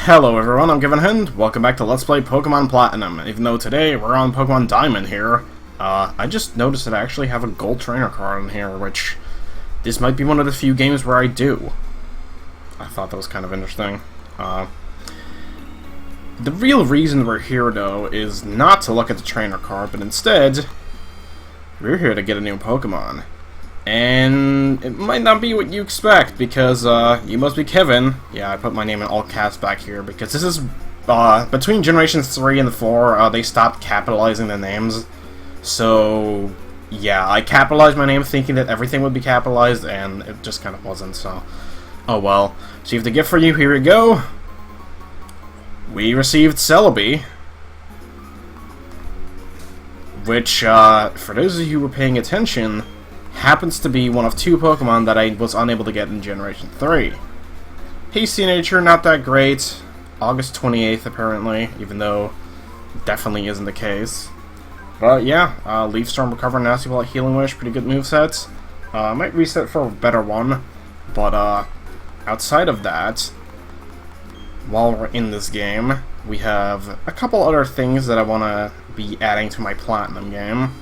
Hello everyone, I'm Given, welcome back to Let's Play Pokemon Platinum. Even though today we're on Pokemon Diamond here, I just noticed that I actually have a gold trainer card in here, which this might be one of the few games where I do. I thought that was kind of interesting. The real reason we're here, though, is not to look at the trainer card, but instead, we're here to get a new Pokemon. And it might not be what you expect, because you must be Kevin. Yeah, I put my name in all caps back here, because this is, between Generations 3 and 4, they stopped capitalizing the names. So, yeah, I capitalized my name thinking that everything would be capitalized, and it just kind of wasn't, so... Oh well. So you have the gift for you, here we go. We received Celebi. Which, for those of you who were paying attention, happens to be one of two Pokemon that I was unable to get in Generation 3. Hasty nature, not that great. August 28th, apparently, even though it definitely isn't the case. But yeah, Leaf Storm, Recover, Nasty Ball, Healing Wish, pretty good movesets. Might reset for a better one, but outside of that, while we're in this game, we have a couple other things that I want to be adding to my Platinum game.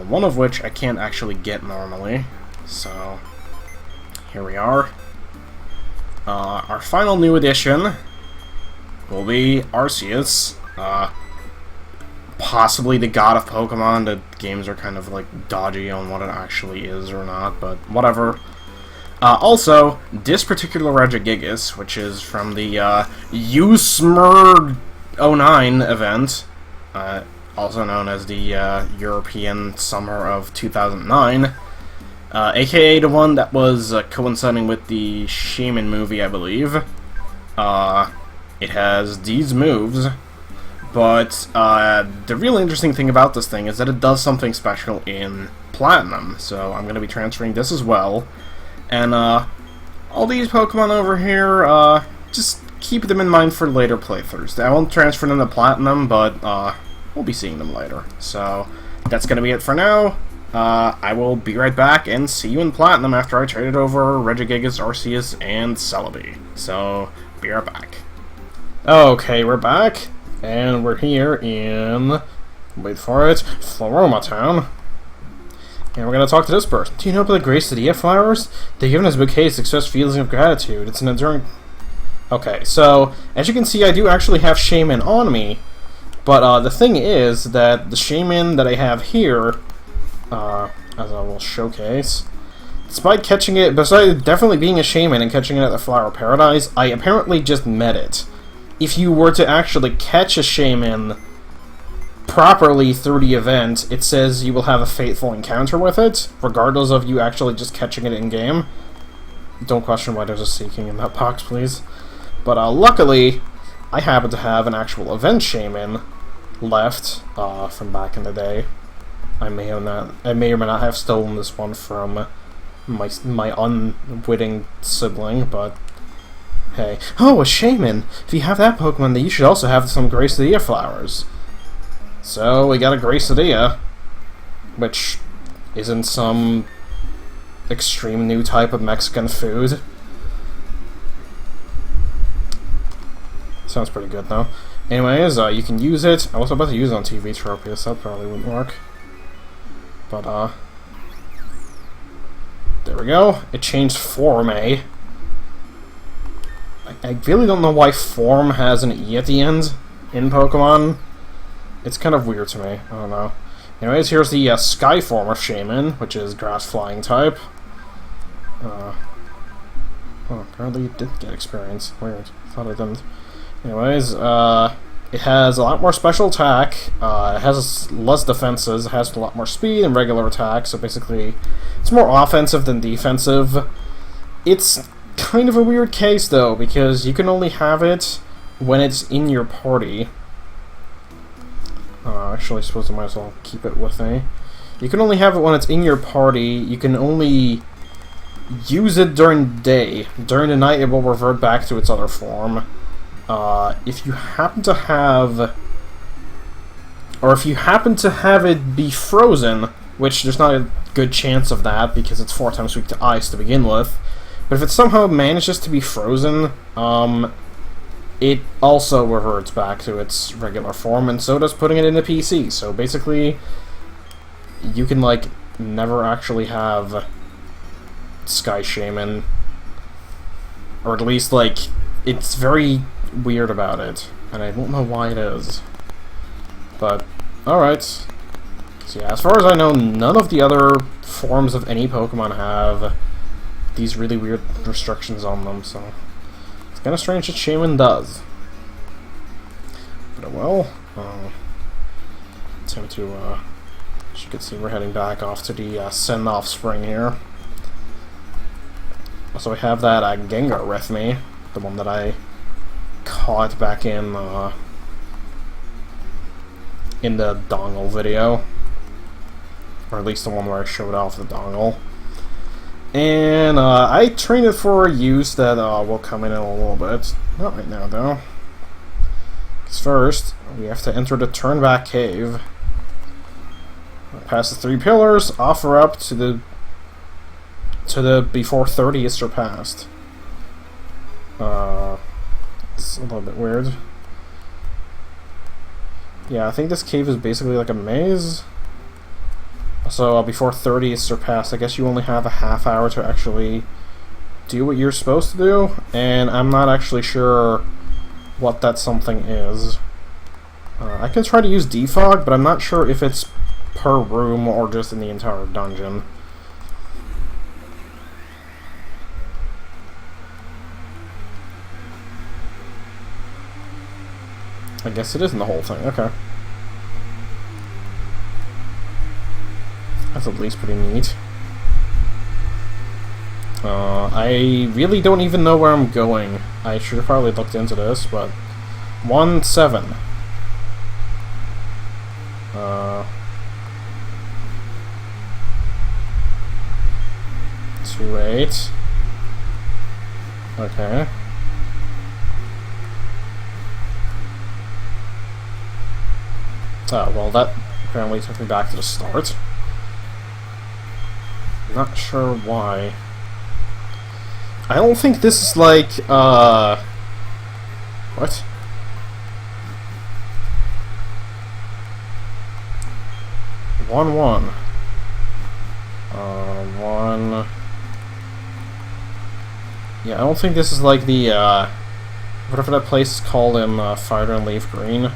One of which I can't actually get normally, so here we are. Our final new addition will be Arceus, possibly the god of Pokemon. The games are kind of like dodgy on what it actually is or not, but whatever. Also, this particular Regigigas, which is from the USMR 09 event, also known as the European Summer of 2009, aka the one that was coinciding with the Shaman movie, I believe. It has these moves, but the really interesting thing about this thing is that it does something special in Platinum, so I'm going to be transferring this as well. And all these Pokemon over here, just keep them in mind for later playthroughs. I won't transfer them to Platinum, but we'll be seeing them later. So, that's going to be it for now. I will be right back and see you in Platinum after I traded over Regigigas, Arceus, and Celebi. So, be right back. Okay, we're back, and we're here in, wait for it, Floroma Town. And we're going to talk to this person. Do you know about the Grace Sedia flowers? They're given as bouquets to express feelings of gratitude. It's an enduring... Okay, so, as you can see, I do actually have Shaman on me. But the thing is that the Shaman that I have here, as I will showcase, despite catching it, besides definitely being a Shaman and catching it at the Flower Paradise, I apparently just met it. If you were to actually catch a Shaman properly through the event, it says you will have a fateful encounter with it, regardless of you actually just catching it in-game. Don't question why there's a Seeking in that box, please. But luckily, I happen to have an actual event Shaman left from back in the day. I may or may not have stolen this one from my unwitting sibling, but hey. Oh, a Shaman! If you have that Pokemon, then you should also have some Grace Sedia flowers. So, we got a Grace Sedia, which isn't some extreme new type of Mexican food. Sounds pretty good, though. Anyways, you can use it. I was about to use it on TV Tropius, that probably wouldn't work. But, there we go. It changed forme. I really don't know why form has an E at the end in Pokemon. It's kind of weird to me. I don't know. Anyways, here's the Sky form of Shaman, which is Grass Flying type. Oh, apparently it did get experience. Weird. Thought it didn't. Anyways, it has a lot more special attack, it has less defenses, it has a lot more speed and regular attack, so basically it's more offensive than defensive. It's kind of a weird case, though, because you can only have it when it's in your party. Actually, I suppose I might as well keep it with me. You can only have it when it's in your party, you can only use it during the day. During the night, it will revert back to its other form. If you happen to have... Or if you happen to have it be frozen, which there's not a good chance of that because it's 4 times weak to ice to begin with, But if it somehow manages to be frozen, it also reverts back to its regular form, and so does putting it in the PC. So basically, you can, like, never actually have Sky Shaman. Or at least, like, it's very weird about it. And I don't know why it is. But, alright. So yeah, as far as I know, none of the other forms of any Pokemon have these really weird restrictions on them, so it's kind of strange that Shaman does. But well, time to, as you can see, we're heading back off to the send-off spring here. Also, I have that Gengar with me, the one that I caught back in the dongle video. Or at least the one where I showed off the dongle. And I trained it for a use that will come in a little bit. Not right now, though. Because first, we have to enter the Turnback Cave. Pass the 3 pillars, offer up to the before 30 is surpassed. It's a little bit weird. Yeah, I think this cave is basically like a maze. So before 30 is surpassed, I guess you only have a half hour to actually do what you're supposed to do, and I'm not actually sure what that something is. I can try to use defog, but I'm not sure if it's per room or just in the entire dungeon. I guess it is in the whole thing, okay. That's at least pretty neat. I really don't even know where I'm going. I should have probably looked into this, but 1-7. 2-8. Okay. Oh, well, that apparently took me back to the start. Not sure why. I don't think this is like, what? One. Yeah, I don't think this is like the, whatever that place is called in, Fire and Leaf Green.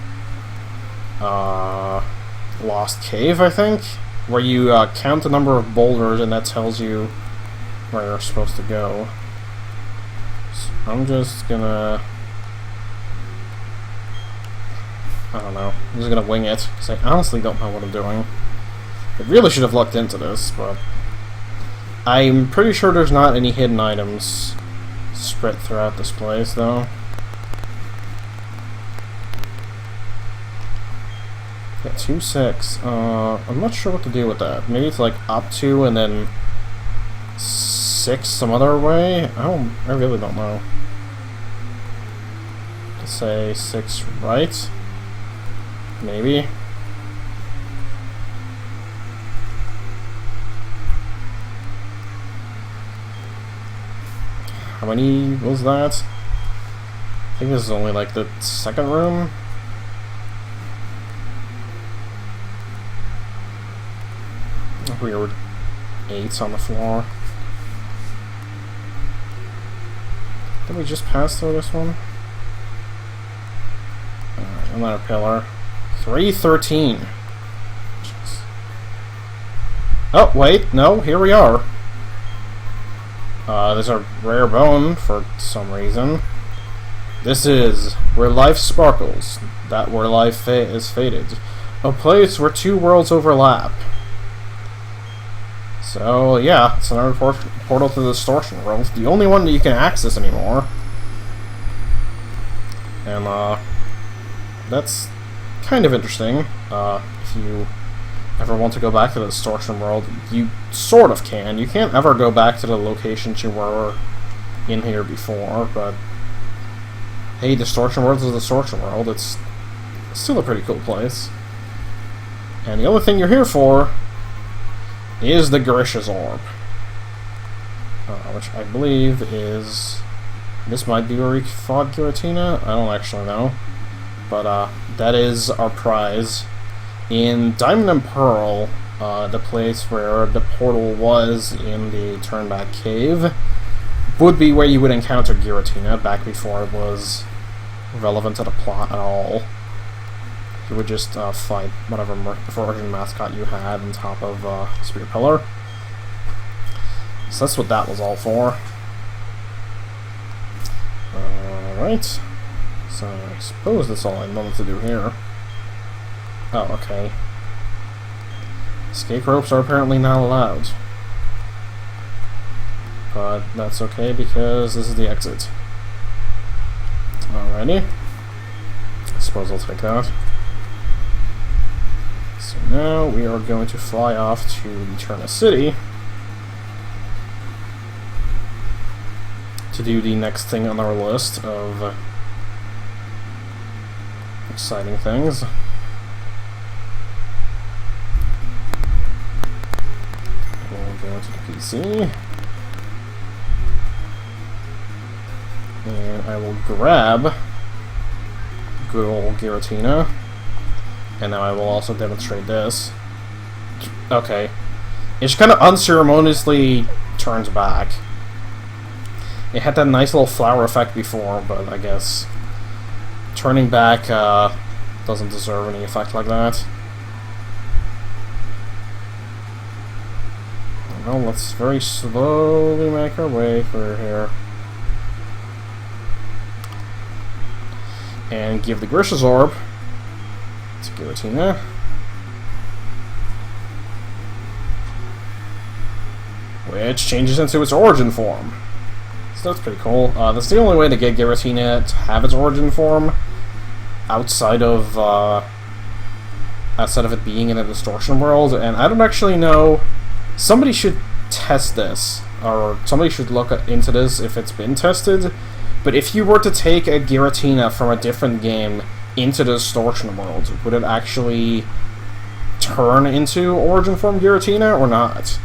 Lost Cave, I think? Where you count the number of boulders and that tells you where you're supposed to go. So I'm just gonna... I don't know. I'm just gonna wing it, because I honestly don't know what I'm doing. I really should have looked into this, but... I'm pretty sure there's not any hidden items spread throughout this place, though. Yeah, 2-6. I'm not sure what to do with that. Maybe it's like up 2 and then 6 some other way? I really don't know. Let's say 6 right? Maybe. How many was that? I think this is only like the second room. Weird 8s on the floor. Did we just pass through this one? Alright, another pillar. 313. Jeez. Oh, wait, no, here we are. There's a rare bone for some reason. This is where life sparkles, that where life is faded. A place where 2 worlds overlap. So, yeah, it's another portal to the Distortion World. The only one that you can access anymore. And, that's kind of interesting. If you ever want to go back to the Distortion World, you sort of can. You can't ever go back to the locations you were in here before, but hey, Distortion World is a Distortion World. It's still a pretty cool place. And the only thing you're here for is the Grisha's Orb. which I believe is... This might be where we fought Giratina? I don't actually know. But that is our prize. In Diamond and Pearl, the place where the portal was in the Turnback Cave, would be where you would encounter Giratina, back before it was relevant to the plot at all. You would just fight whatever version mascot you had on top of Spear Pillar. So that's what that was all for. Alright. So I suppose that's all I wanted to do here. Oh, okay. Escape ropes are apparently not allowed. But that's okay because this is the exit. Alrighty. I suppose I'll take that. So now we are going to fly off to Eterna City to do the next thing on our list of exciting things. We'll go to the PC. And I will grab good old Giratina. And now I will also demonstrate this. Okay. It just kind of unceremoniously turns back. It had that nice little flower effect before, but I guess turning back doesn't deserve any effect like that. Well, let's very slowly make our way through here. And give the Grish's Orb to Giratina. Which changes into its origin form. So that's pretty cool. That's the only way to get Giratina to have its origin form outside of it being in a distortion world, and I don't actually know. Somebody should test this, or somebody should look into this if it's been tested. But if you were to take a Giratina from a different game into the distortion world, would it actually turn into origin form Giratina or not?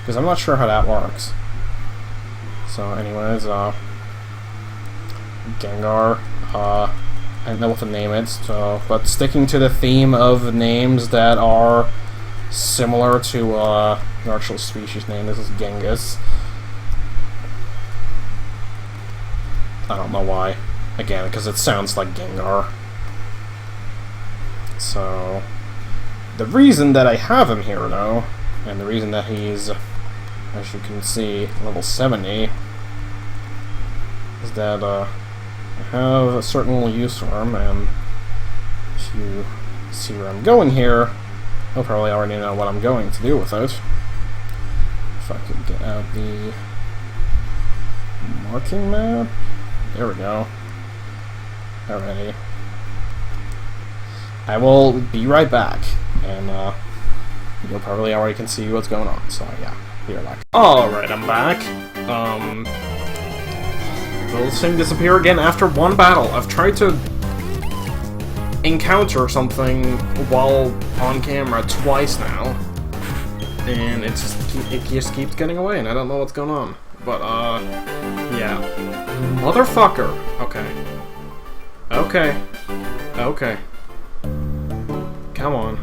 Because I'm not sure how that works. So anyways, Gengar, I don't know what to name it, so, but sticking to the theme of names that are similar to the actual species name, this is Genghis. I don't know why. Again, because it sounds like Gengar. So, the reason that I have him here, though, and the reason that he's, as you can see, level 70, is that I have a certain little use for him, and if you see where I'm going here, you'll probably already know what I'm going to do with it. If I could get out the marking map. There we go. Alrighty. I will be right back, and you'll probably already can see what's going on, so yeah, be right back. Alright, I'm back. Will this thing disappear again after one battle? I've tried to encounter something while on camera twice now, and it just keeps getting away, and I don't know what's going on. But, yeah. Motherfucker! Okay. Okay. Okay. Come on.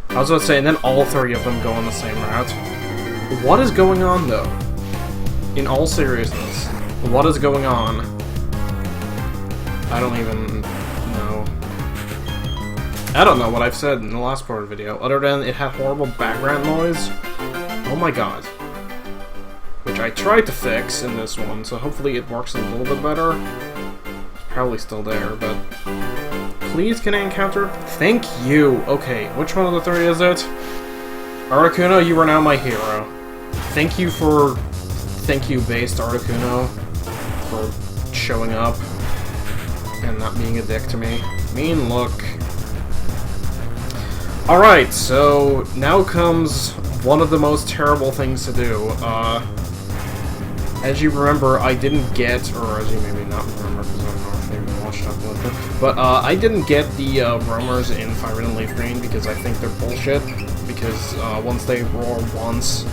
I was about to say, and then all three of them go on the same route. What is going on, though? In all seriousness, what is going on? I don't even know. I don't know what I've said in the last part of the video, other than it had horrible background noise. Oh my god. Which I tried to fix in this one, so hopefully it works a little bit better. It's probably still there, but... Please, can I encounter? Thank you! Okay, which one of the three is it? Articuno, you are now my hero. Thank you, based Articuno, for showing up and not being a dick to me. Mean look. Alright, so now comes one of the most terrible things to do. As you remember, I didn't get, or as you maybe not remember, because I don't know if you watched up with it, but I didn't get the roamers in Fire and Leaf Green because I think they're bullshit, because once they roar once,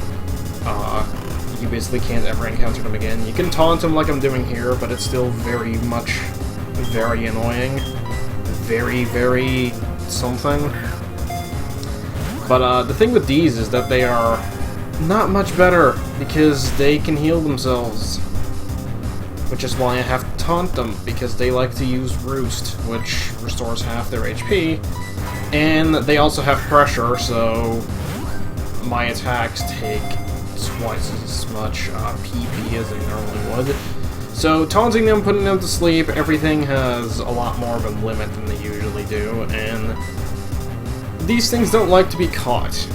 You basically can't ever encounter them again. You can taunt them like I'm doing here, but it's still very annoying. Very something. But the thing with these is that they are not much better, because they can heal themselves. Which is why I have to taunt them, because they like to use Roost, which restores half their HP. And they also have pressure, so my attacks take twice as much PP as they normally would. So taunting them, putting them to sleep, everything has a lot more of a limit than they usually do, and these things don't like to be caught.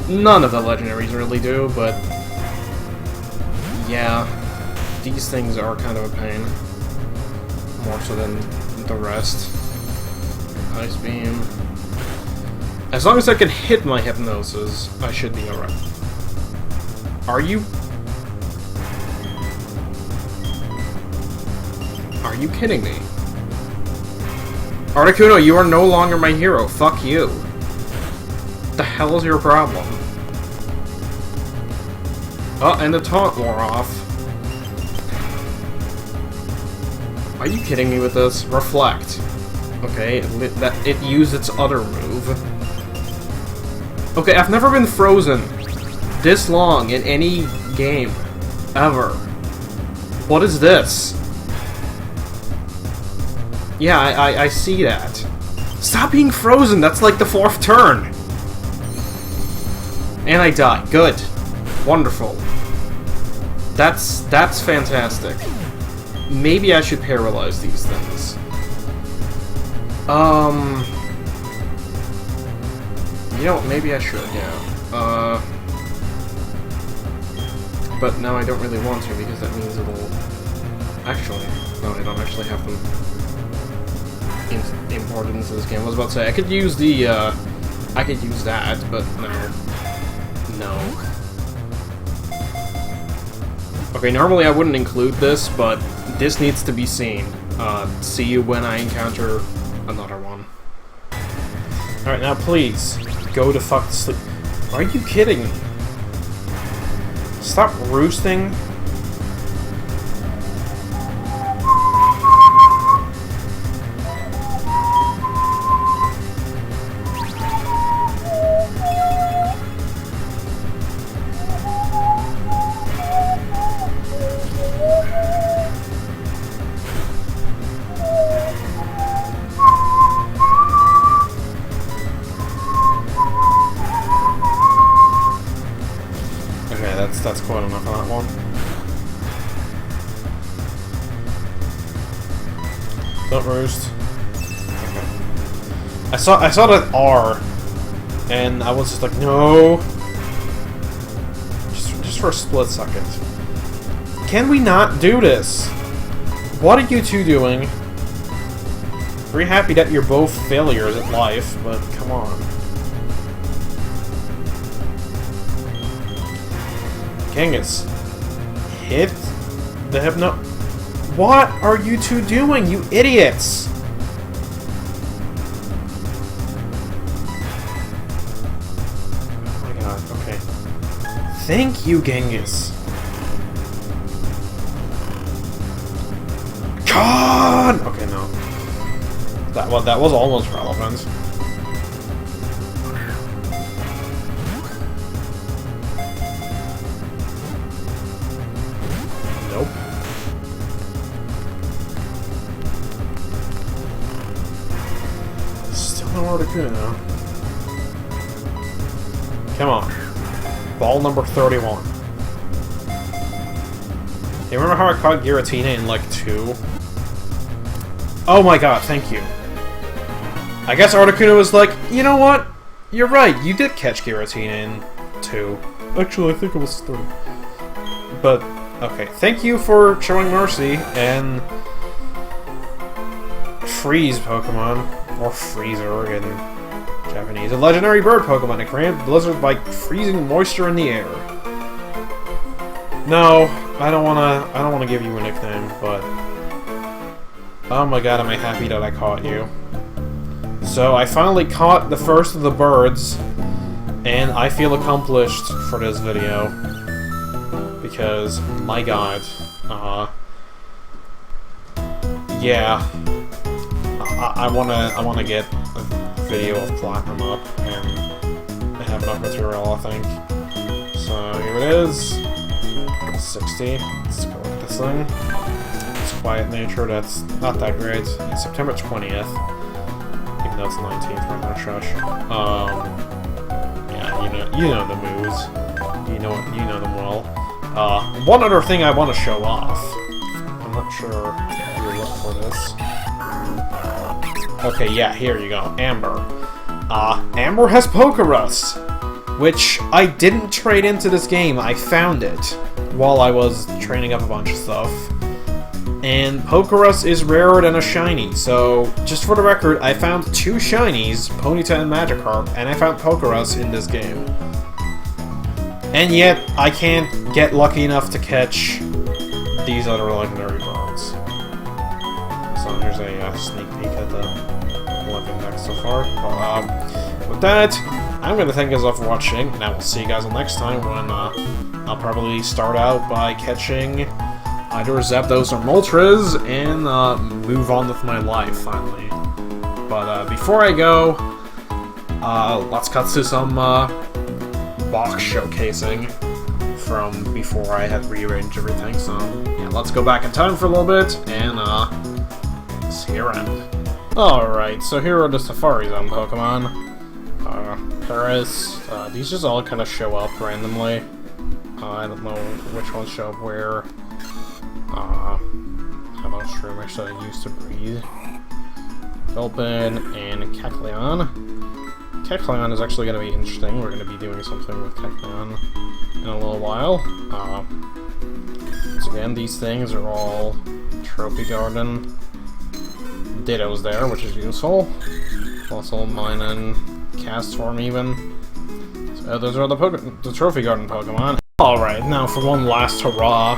None of the legendaries really do, but yeah, these things are kind of a pain. More so than the rest. Ice Beam. As long as I can hit my Hypnosis, I should be alright. Are you kidding me? Articuno, you are no longer my hero. Fuck you. What the hell is your problem? Oh, and the taunt wore off. Are you kidding me with this? Reflect. Okay, it used its other move. Okay, I've never been frozen this long in any game. Ever. What is this? Yeah, I see that. Stop being frozen! That's like the 4th turn! And I die. Good. Wonderful. That's fantastic. Maybe I should paralyze these things. You know, maybe I should, yeah. But now I don't really want to, because that means it'll... Actually, no, I don't actually have them imported into this game. I was about to say, I could use the, I could use that, but no. No. Okay, normally I wouldn't include this, but this needs to be seen. See you when I encounter another one. Alright, now please, go to fuck to sleep. Are you kidding me? Stop roosting. That's quite enough on that one. Don't roost. Okay. I saw that R, and I was just like, no. Just for a split second. Can we not do this? What are you two doing? Very happy that you're both failures at life, but come on. Genghis, hit the Hypno... What are you two doing, you idiots? Oh my god, okay. Thank you, Genghis. God! Okay, no. That was almost relevant. Nope. Still no Articuno. Come on. Ball number 31. You remember how I caught Giratina in, like, 2? Oh my god, thank you. I guess Articuno was like, you know what? You're right, you did catch Giratina in 2. Actually, I think it was 3. But, okay, thank you for showing mercy, and... Freeze Pokemon, or Freezer in Japanese. A legendary bird Pokemon. It created blizzard by freezing moisture in the air. No, I don't wanna give you a nickname, but... Oh my god, am I happy that I caught you. So, I finally caught the first of the birds, and I feel accomplished for this video. because, my god, yeah, I wanna get a video of Platinum up, and I have enough material, I think. So here it is, 60. Let's go with this thing. It's quiet nature. That's not that great. It's September 20th, even though it's 19th right now. Shush. Yeah, you know the moves. You know them well. One other thing I want to show off. I'm not sure if you look for this. Okay, yeah, here you go. Amber. Amber has Pokerus, which I didn't trade into this game. I found it while I was training up a bunch of stuff. And Pokerus is rarer than a shiny, so just for the record, I found 2 shinies, Ponyta and Magikarp, and I found Pokerus in this game. And yet, I can't get lucky enough to catch these other legendary birds. So here's a sneak peek at the Pokédex so far. But, with that, I'm going to thank you guys all for watching, and I will see you guys all next time when I'll probably start out by catching either Zapdos or Moltres and move on with my life, finally. But before I go, let's cut to some box showcasing from before I had rearranged everything. So, yeah, let's go back in time for a little bit and see you around. Alright, so here are the Safari Zone Pokemon. Paris, these just all kind of show up randomly. I don't know which ones show up where. How about Shroom, actually I used to breathe. Velpin and Kecleon. Kecleon is actually going to be interesting. We're going to be doing something with Kecleon in a little while. So again, these things are all Trophy Garden. Ditto's there, which is useful. Also mine and Castform even. So those are the Trophy Garden Pokemon. Alright, now for one last hurrah,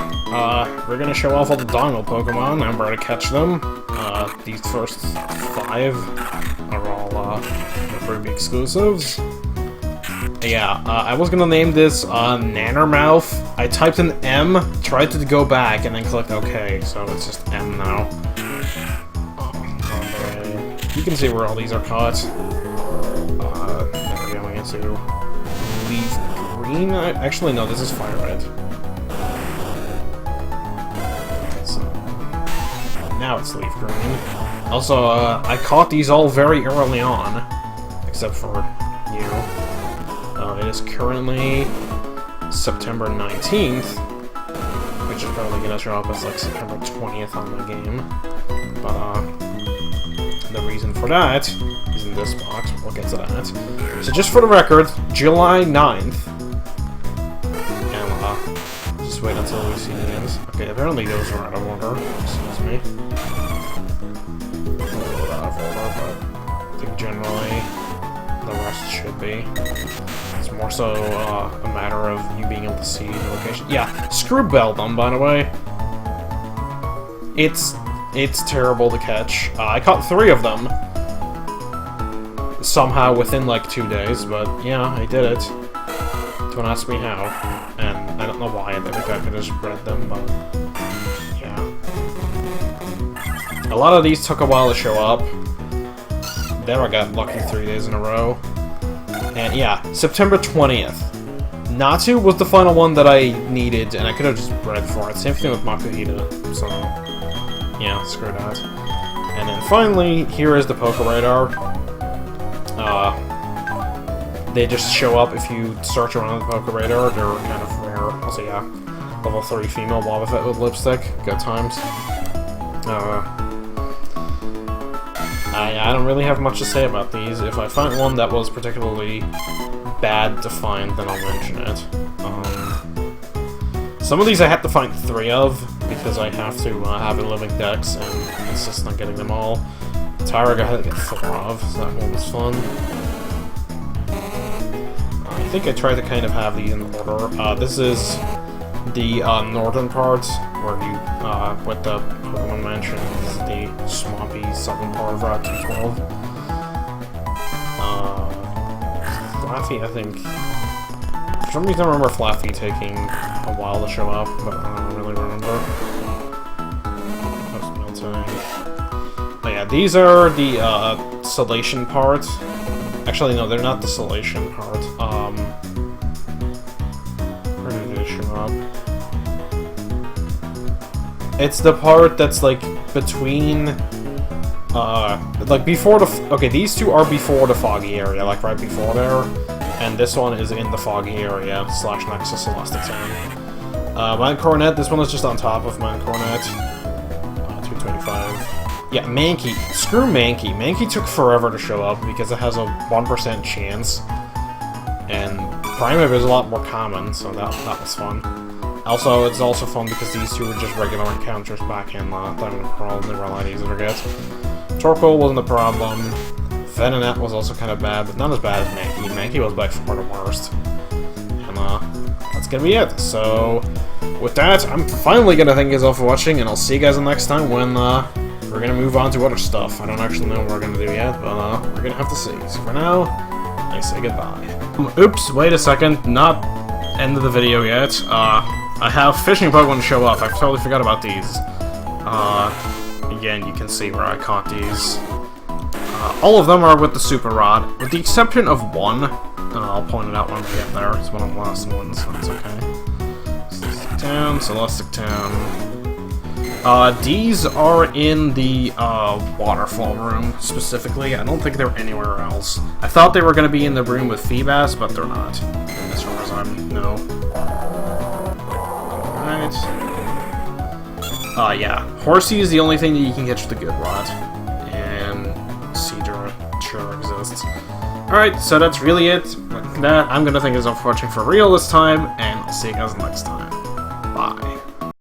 we're gonna show off all the Diamond Pokemon, and we're gonna catch them. These first 5 are all the freebie exclusives. Yeah, I was gonna name this Nannermouth. I typed in M, tried to go back, and then clicked OK, so it's just M now. You can see where all these are caught. Now we're going into Leaf Green. Actually, no, this is Fire Red. So, now it's Leaf Green. Also, I caught these all very early on, except for you. It is currently September 19th, which is probably going to show up as like September 20th on the game. But, the reason for that is in this box. We'll get to that. So just for the record, July 9th. And just wait until we see the names. Okay, apparently those are out of order. Excuse me. A little bit out of order, but I think generally the rest should be. It's more so a matter of you being able to see the location. Yeah, screw Beldum, by the way. It's terrible to catch. I caught 3 of them somehow within like 2 days, but yeah, I did it. Don't ask me how, and I don't know why. I think I could have just bred them, but yeah. A lot of these took a while to show up. There I got lucky 3 days in a row. And yeah, September 20th. Natu was the final one that I needed, and I could have just bred for it. Same thing with Makuhita, so yeah, screw that. And then finally, here is the Pokeradar. They just show up if you search around the Pokeradar. They're kind of rare. Also, yeah, level 3 female Wobbuffet with lipstick. Good times. I don't really have much to say about these. If I find one that was particularly bad to find, then I'll mention it. Some of these I have to find 3 of, because I have to have a living dex and insist on getting them all. Tyrag I had to get 4 of, so that one was fun. I think I tried to kind of have these in order. This is the northern part, where you, with the Pokemon Mansion, this is the swampy southern part of Route 212. Flaffy, I think, For some reason I remember Flaffy taking a while to show up, but I don't really remember. Post melting. Oh yeah, these are the salation part. Actually, no, they're not the salation part. Where did they show up? It's the part that's like between, like before the. Okay, these two are before the foggy area, like right before there, and this one is in the foggy area / next to Celestic Town. Mine Coronet. This one is just on top of Mine Coronet. 225. Yeah, Mankey. Screw Mankey. Mankey took forever to show up because it has a 1% chance. And Primeape is a lot more common, so that was fun. Also, it's also fun because these two were just regular encounters back in Diamond and Pearl, and they were a lot easier to get. Torkoal wasn't a problem. Venonat was also kind of bad, but not as bad as Mankey. Mankey was by far the worst. And that's gonna be it. So, with that, I'm finally gonna thank you guys all for watching, and I'll see you guys next time when we're gonna move on to other stuff. I don't actually know what we're gonna do yet, but we're gonna have to see. So for now, I say goodbye. Oops, wait a second, not end of the video yet. I have fishing Pokemon show up. I totally forgot about these. Again, you can see where I caught these. All of them are with the Super Rod, with the exception of one. I'll point it out when we get there. It's one of the last ones, so it's okay. Celestic Town, Celestic Town. These are in the waterfall room, specifically. I don't think they're anywhere else. I thought they were going to be in the room with Feebas, but they're not, as far as I know. Alright. Yeah. Horsey is the only thing that you can catch with the good rod. And Seadra sure exists. Alright, so that's really it. With that, I'm going to thank you guys all for watching for real this time, and I'll see you guys next time.